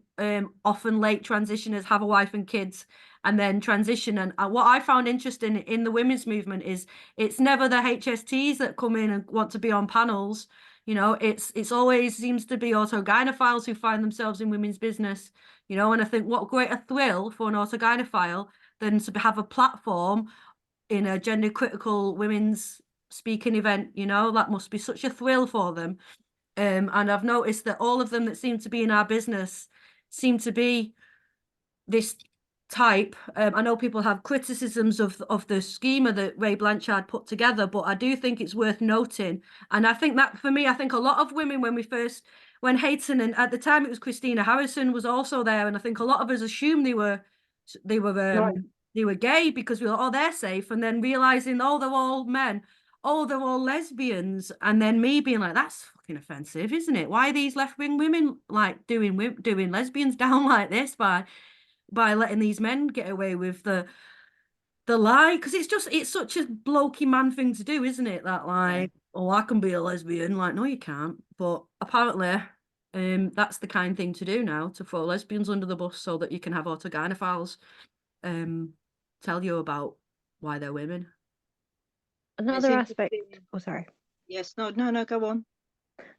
often late transitioners, have a wife and kids, and then transition. And what I found interesting in the women's movement is it's never the HSTs that come in and want to be on panels. You know, it's always seems to be autogynephiles who find themselves in women's business. You know, and I think what greater thrill for an autogynephile than to have a platform in a gender critical women's speaking event. You know, that must be such a thrill for them. And I've noticed that all of them that seem to be in our business seem to be this type. I know people have criticisms of the schema that Ray Blanchard put together, but I do think it's worth noting. And I think that for me, I think a lot of women when Hayton, and at the time it was Christina Harrison was also there, and I think a lot of us assumed they were gay because we were, oh, they're safe, and then realizing, oh, they're all men. Oh, they're all lesbians, and then me being like, that's fucking offensive, isn't it? Why are these left-wing women like doing lesbians down like this by letting these men get away with the lie? Because it's such a blokey man thing to do, isn't it? That like, oh, I can be a lesbian. Like, no, you can't. But apparently, that's the kind thing to do now, to throw lesbians under the bus so that you can have autogynephiles tell you about why they're women. Another aspect. Oh, sorry. Yes, no, go on.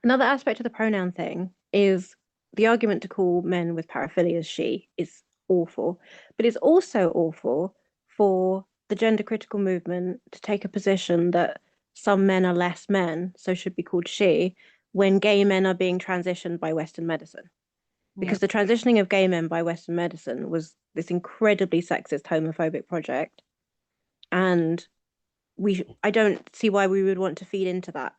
Another aspect of the pronoun thing is the argument to call men with paraphilia she is awful, but it's also awful for the gender critical movement to take a position that some men are less men, so should be called she, when gay men are being transitioned by Western medicine. Because the transitioning of gay men by Western medicine was this incredibly sexist, homophobic project. And I don't see why we would want to feed into that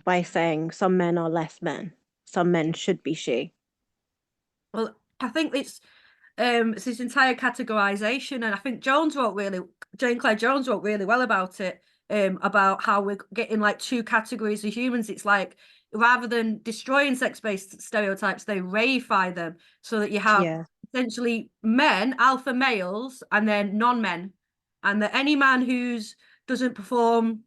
by saying some men are less men. Some men should be she. Well, I think it's this entire categorization, and I think Jane Claire Jones wrote really well about it, about how we're getting like two categories of humans. It's like, rather than destroying sex-based stereotypes, they reify them so that you have essentially men, alpha males, and then non-men, and that any man who's doesn't perform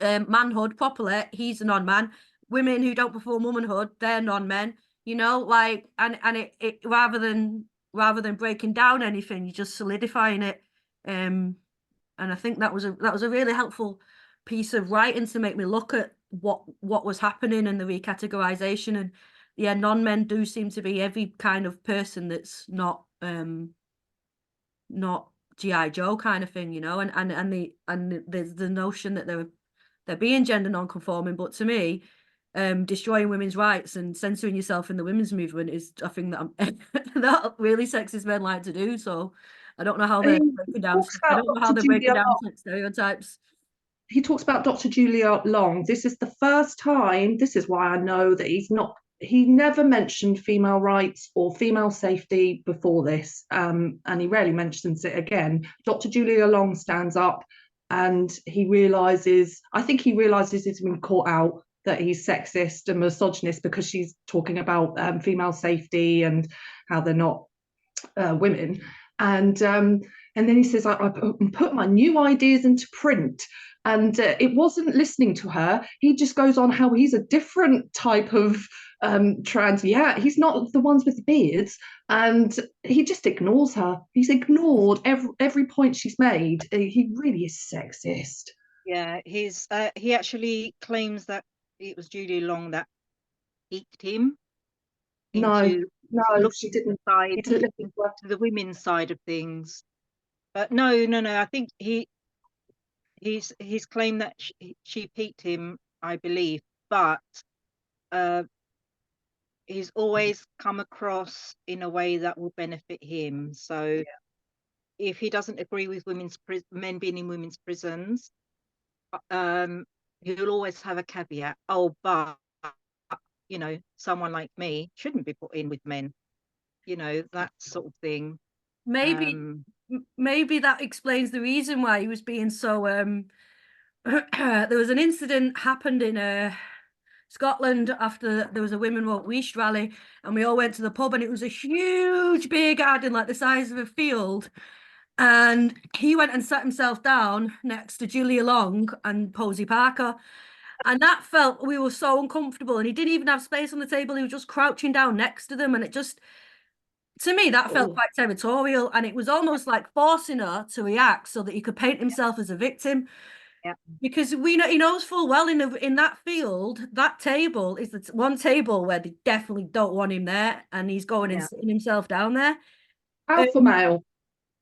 manhood properly, he's a non-man. Women who don't perform womanhood, they're non-men. You know, like, and it rather than breaking down anything, you're just solidifying it. And I think that was a really helpful piece of writing to make me look at what was happening and the recategorization. And yeah, non-men do seem to be every kind of person that's not G.I. Joe kind of thing, you know, and there's the notion that they're being gender non-conforming, but to me, destroying women's rights and censoring yourself in the women's movement is a thing that that really sexist men like to do. So I don't know how they're breaking down. I don't know how they're breaking down stereotypes. He talks about Dr. Julia Long. This is the first time. This is why I know that he never mentioned female rights or female safety before this, and he rarely mentions it again. Dr. Julia Long stands up and he realizes he's been caught out, that he's sexist and misogynist because she's talking about female safety and how they're not women. And then he says, I put my new ideas into print. And it wasn't listening to her. He just goes on how he's a different type of trans. Yeah, he's not the ones with the beards. And he just ignores her. He's ignored every point she's made. He really is sexist. Yeah, he actually claims that it was Julia Long that piqued him into No, look she didn't. side He didn't listen to her. to the women's side of things. But no. I think he's claimed that she piqued him, I believe, but uh, he's always come across in a way that will benefit him. So if he doesn't agree with men being in women's prisons, he'll always have a caveat. Oh, but someone like me shouldn't be put in with men. That sort of thing. Maybe maybe that explains the reason why he was being so there was an incident happened in Scotland after there was a Women Won't Leash rally, and we all went to the pub, and it was a huge big garden like the size of a field, and he went and sat himself down next to Julia Long and Posey Parker, and that felt, we were so uncomfortable, and he didn't even have space on the table. He was just crouching down next to them, and it just, to me, that felt quite territorial, and it was almost like forcing her to react so that he could paint himself as a victim. Yeah. Because he knows full well in that field, that table is the one table where they definitely don't want him there, and he's going and sitting himself down there. Alpha male.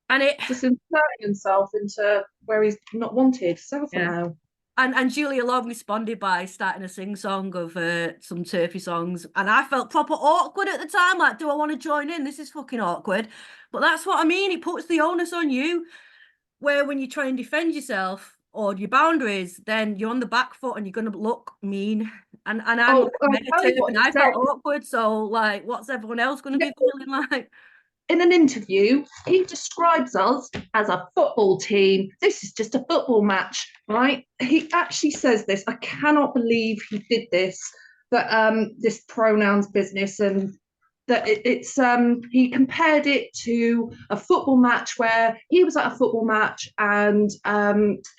And it just inserting himself into where he's not wanted. Alpha male. And Julia Long responded by starting a sing-song of some turfy songs, and I felt proper awkward at the time, like, do I want to join in? This is fucking awkward. But that's what I mean, it puts the onus on you, where when you try and defend yourself or your boundaries, then you're on the back foot and you're going to look mean. And I'm meditative, and I felt awkward, so like, what's everyone else going to be feeling like? In an interview, he describes us as a football team. This is just a football match, right? He actually says this. I cannot believe he did this, that this pronouns business, and that he compared it to a football match where he was at a football match, and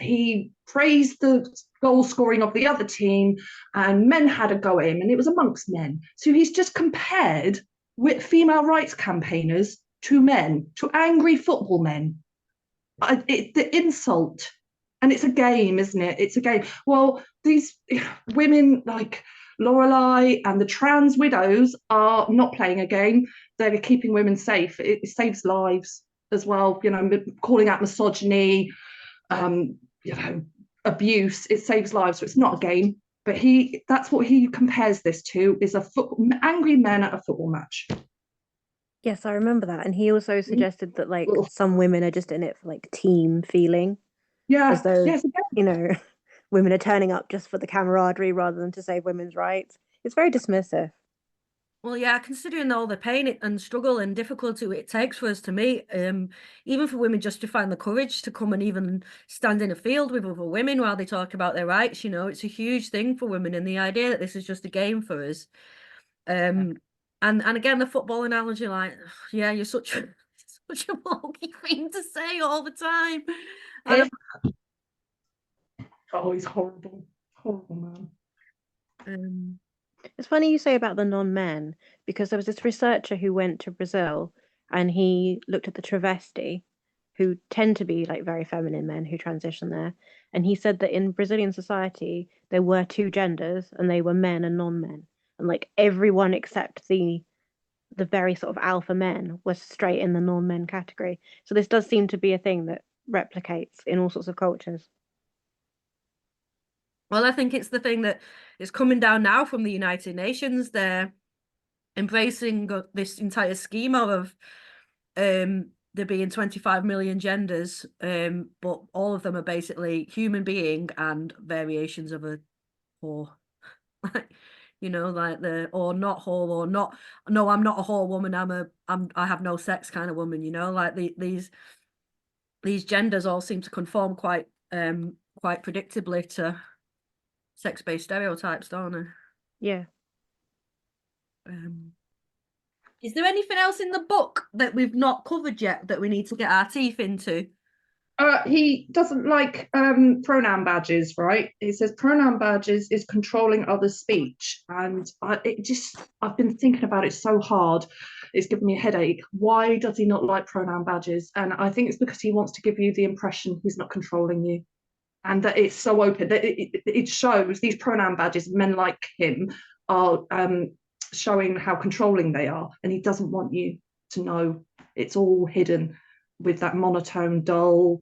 he praised the goal scoring of the other team, and men had a go in, and it was amongst men. So he's just compared with female rights campaigners to men, to angry football men. The insult, and it's a game, isn't it? It's a game. Well, these women like Lorelei and the trans widows are not playing a game. They're keeping women safe. It saves lives as well. Calling out misogyny, abuse. It saves lives. So it's not a game. But that's what he compares this to, is angry men at a football match. Yes, I remember that. And he also suggested that like some women are just in it for like team feeling. Yeah. As though, women are turning up just for the camaraderie rather than to save women's rights. It's very dismissive. Well, yeah, considering all the pain and struggle and difficulty it takes for us to meet, even for women just to find the courage to come and even stand in a field with other women while they talk about their rights, it's a huge thing for women, and the idea that this is just a game for us. And again, the football analogy, like, yeah, you're such a bulky thing to say all the time. Oh, he's horrible. Horrible man. It's funny you say about the non-men, because there was this researcher who went to Brazil and he looked at the travesti, who tend to be like very feminine men who transition there. And he said that in Brazilian society, there were two genders, and they were men and non-men. And like everyone except the very sort of alpha men was straight in the non-men category. So this does seem to be a thing that replicates in all sorts of cultures. Well, I think it's the thing that is coming down now from the United Nations. They're embracing this entire schema of there being 25 million genders, but all of them are basically human being and variations of a whore. Like, like or not whore, or not, no, I'm not a whore woman, I have no sex kind of woman, like these genders all seem to conform quite predictably to sex-based stereotypes, don't they? Yeah. Is there anything else in the book that we've not covered yet that we need to get our teeth into? He doesn't like pronoun badges, right? He says pronoun badges is controlling others' speech, and I've been thinking about it so hard. It's given me a headache. Why does he not like pronoun badges? And I think it's because he wants to give you the impression he's not controlling you, and that it's so open that it shows these pronoun badges. Men like him are showing how controlling they are, and he doesn't want you to know. It's all hidden with that monotone, dull,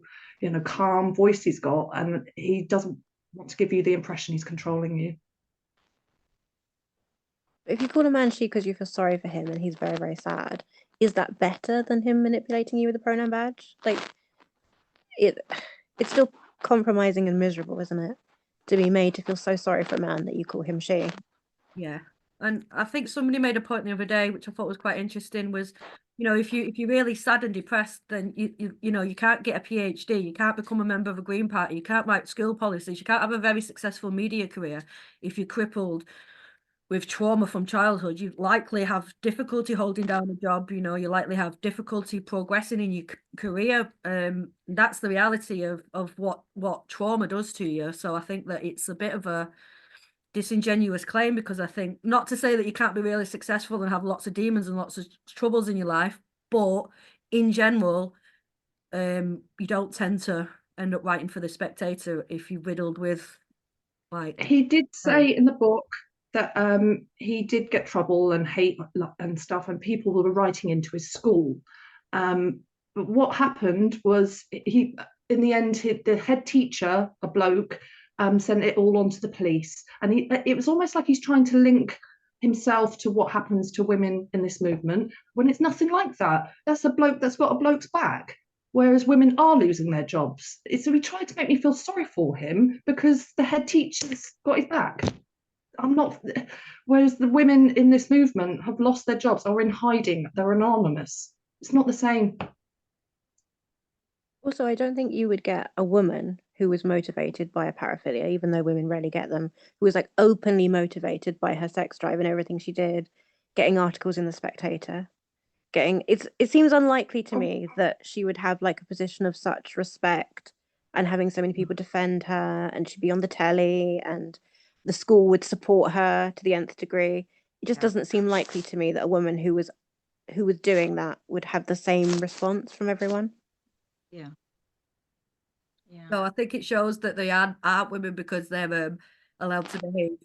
calm voice he's got, and he doesn't want to give you the impression he's controlling you. If you call a man she because you feel sorry for him and he's very, very sad, is that better than him manipulating you with a pronoun badge? Like, it's still compromising and miserable, isn't it? To be made to feel so sorry for a man that you call him she. Yeah. And I think somebody made a point the other day, which I thought was quite interesting, was, if you're really sad and depressed, then you can't get a PhD, you can't become a member of a Green Party, you can't write school policies, you can't have a very successful media career if you're crippled with trauma from childhood. You likely have difficulty holding down a job, you likely have difficulty progressing in your career. That's the reality of what trauma does to you. So I think that it's a bit of a disingenuous claim, because I think, not to say that you can't be really successful and have lots of demons and lots of troubles in your life, but in general, you don't tend to end up writing for The Spectator if you're riddled with, like... He did say in the book that he did get trouble and hate and stuff, and people were writing into his school. But what happened was, in the end, the head teacher, a bloke, sent it all on to the police, and it was almost like he's trying to link himself to what happens to women in this movement, when it's nothing like that. That's a bloke that's got a bloke's back, whereas women are losing their jobs. So he tried to make me feel sorry for him because the head teacher's got his back. I'm not. Whereas the women in this movement have lost their jobs, are in hiding, they're anonymous. It's not the same. Also, I don't think you would get a woman who was motivated by a paraphilia, even though women rarely get them, who was like openly motivated by her sex drive and everything she did, getting articles in The Spectator. It seems unlikely to me that she would have like a position of such respect and having so many people defend her, and she'd be on the telly and the school would support her to the nth degree. It just doesn't seem likely to me that a woman who was doing that would have the same response from everyone. Yeah. So I think it shows that they aren't women because they're allowed to behave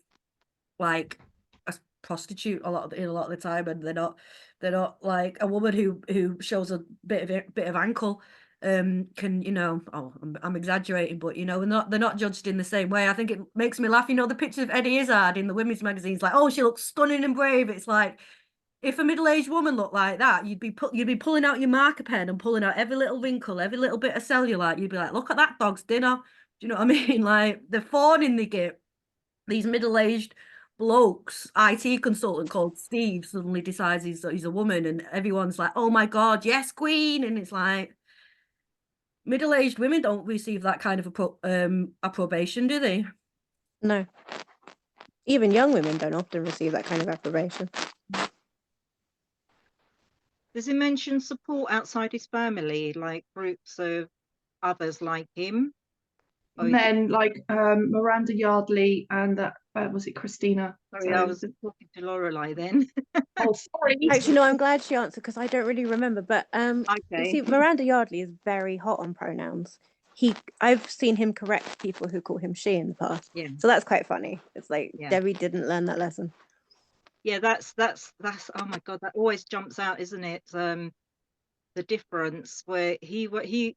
like a prostitute in a lot of the time, and they're not like a woman who shows a bit of ankle can, I'm exaggerating, but they're not judged in the same way. I think it makes me laugh, the picture of Eddie Izzard in the women's magazines, like, oh, she looks stunning and brave. It's like, if a middle-aged woman looked like that, you'd be pulling out your marker pen and pulling out every little wrinkle, every little bit of cellulite. You'd be like, look at that dog's dinner. Do you know what I mean? Like, the fawning they get, these middle-aged blokes. IT consultant called Steve suddenly decides he's a woman, and everyone's like, oh my God, yes, queen. And it's like, middle-aged women don't receive that kind of approbation, do they? No. Even young women don't often receive that kind of approbation. Does he mention support outside his family, like groups of others like him? Men like Miranda Yardley and was it Christina? Sorry, I was talking to Lorelei then. Oh, sorry. Actually, no, I'm glad she answered because I don't really remember. But you Okay. see, Miranda Yardley is very hot on pronouns. I've seen him correct people who call him she in the past. Yeah. So that's quite funny. It's like Yeah. Debbie didn't learn that lesson. Yeah, that's oh my God, that always jumps out, isn't it? The difference where he,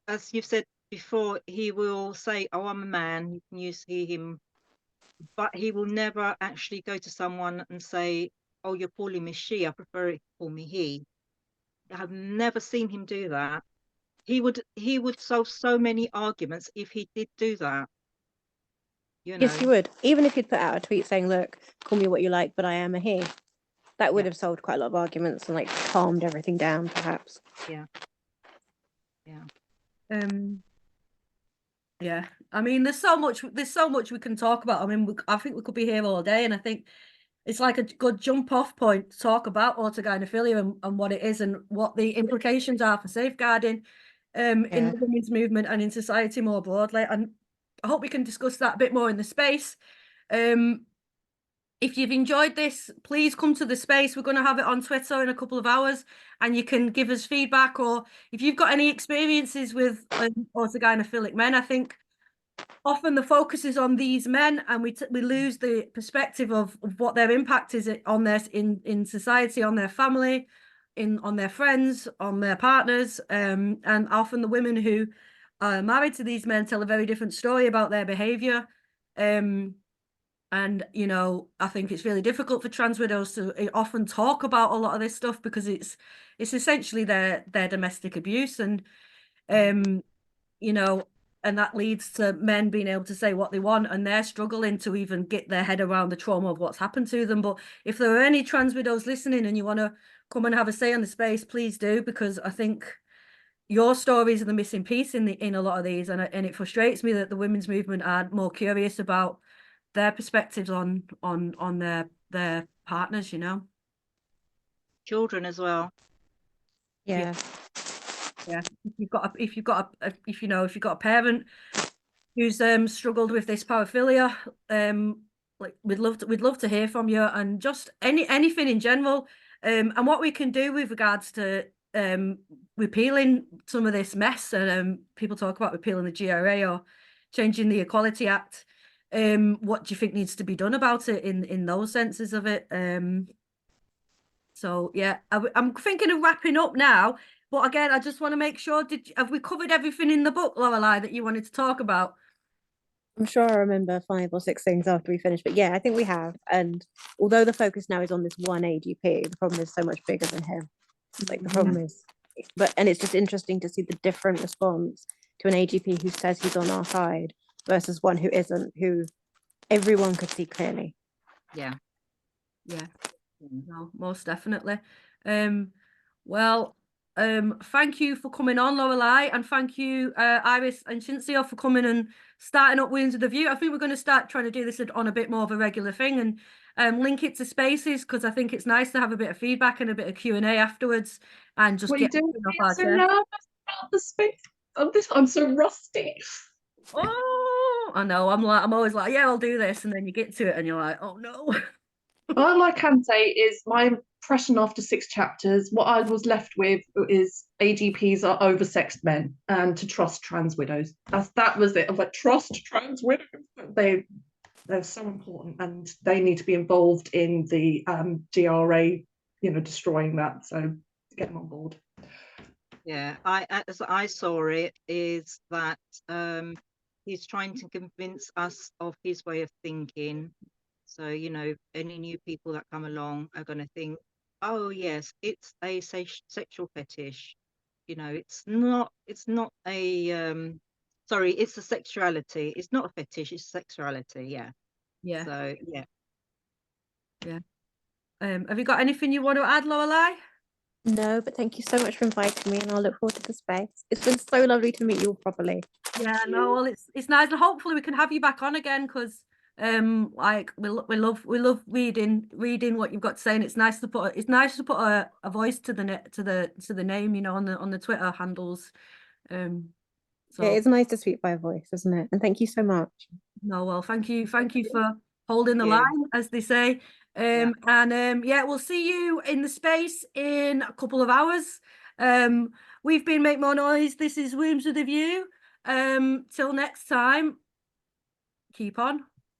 as you've said before, he will say, "Oh, I'm a man." You can hear him, but he will never actually go to someone and say, "Oh, you're calling me she. I prefer it to call me he." I've never seen him do that. He would solve so many arguments if he did do that. Yes, he would. Even if he'd put out a tweet saying, "Look, call me what you like, but I am a he," that would have solved quite a lot of arguments and like calmed everything down, perhaps. Yeah. Yeah. Yeah. I mean, there's so much we can talk about. I mean, I think we could be here all day, and I think it's like a good jump off point to talk about autogynephilia and what it is and what the implications are for safeguarding in the women's movement and in society more broadly. And I hope we can discuss that a bit more in the space. If you've enjoyed this, please come to the space. We're going to have it on Twitter in a couple of hours, and you can give us feedback, or if you've got any experiences with autogynephilic men. I think often the focus is on these men, and we lose the perspective of what their impact is on their in society, on their family, on their friends, on their partners, and often the women who are married to these men tell a very different story about their behavior. And you know, I think it's really difficult for trans widows to often talk about a lot of this stuff, because it's essentially their domestic abuse, and you know, and that leads to men being able to say what they want, and they're struggling to even get their head around the trauma of what's happened to them. But if there are any trans widows listening and you want to come and have a say on the space, please do, because I think your stories are the missing piece in a lot of these, and it frustrates me that the women's movement aren't more curious about their perspectives on their partners, you know. Children as well. Yeah. Yeah, if you've got a parent who's struggled with this paraphilia, like we'd love to hear from you, and just anything in general, and what we can do with regards to repealing some of this mess. And people talk about repealing the GRA or changing the Equality Act. What do you think needs to be done about it in those senses of it? So yeah, I'm thinking of wrapping up now. But again, I just want to make sure, have we covered everything in the book, Lorelei, that you wanted to talk about? I'm sure I remember 5 or 6 things after we finished, but yeah, I think we have. And although the focus now is on this one AGP, the problem is so much bigger than him. Like the problem is, and it's just interesting to see the different response to an AGP who says he's on our side versus one who isn't, who everyone could see clearly. Yeah. No, most definitely. Well, thank you for coming on, Lorelei, and thank you, Iris and Chinzia, for coming and starting up Wounds of the View. I think we're going to start trying to do this on a bit more of a regular thing, and link it to spaces, because I think it's nice to have a bit of feedback and a bit of Q&A afterwards, and just get doing? off I'm our so chest. nervous about the space of this. I'm so rusty. Oh, I know. I'm always like, yeah, I'll do this, and then you get to it, and you're like, oh no. All I can say is my impression after 6 chapters, what I was left with is AGPs are oversexed men, and to trust trans widows. That was it. I was like, trust trans widows. They're so important, and they need to be involved in the GRA, destroying that. So get them on board. Yeah, as I saw it, is that he's trying to convince us of his way of thinking. So, you know, any new people that come along are going to think, oh yes, it's a sexual fetish. You know, it's not a sorry, it's a sexuality. It's not a fetish, it's sexuality. Yeah. Yeah. So yeah. Have you got anything you want to add, Lorelei? No, but thank you so much for inviting me, and I'll look forward to the space. It's been so lovely to meet you all properly. Yeah, no, well, it's nice, and hopefully we can have you back on again, because like we love reading what you've got to say, and it's nice to put a voice to the name, you know, on the Twitter handles. So Yeah, it's nice to speak by voice, isn't it? And thank you so much. no, well, thank you for holding the Yeah. line, as they say. Yeah. And yeah, we'll see you in the space in a couple of hours. We've been Make More Noise. This is Wombs with a View. Till next time, keep on.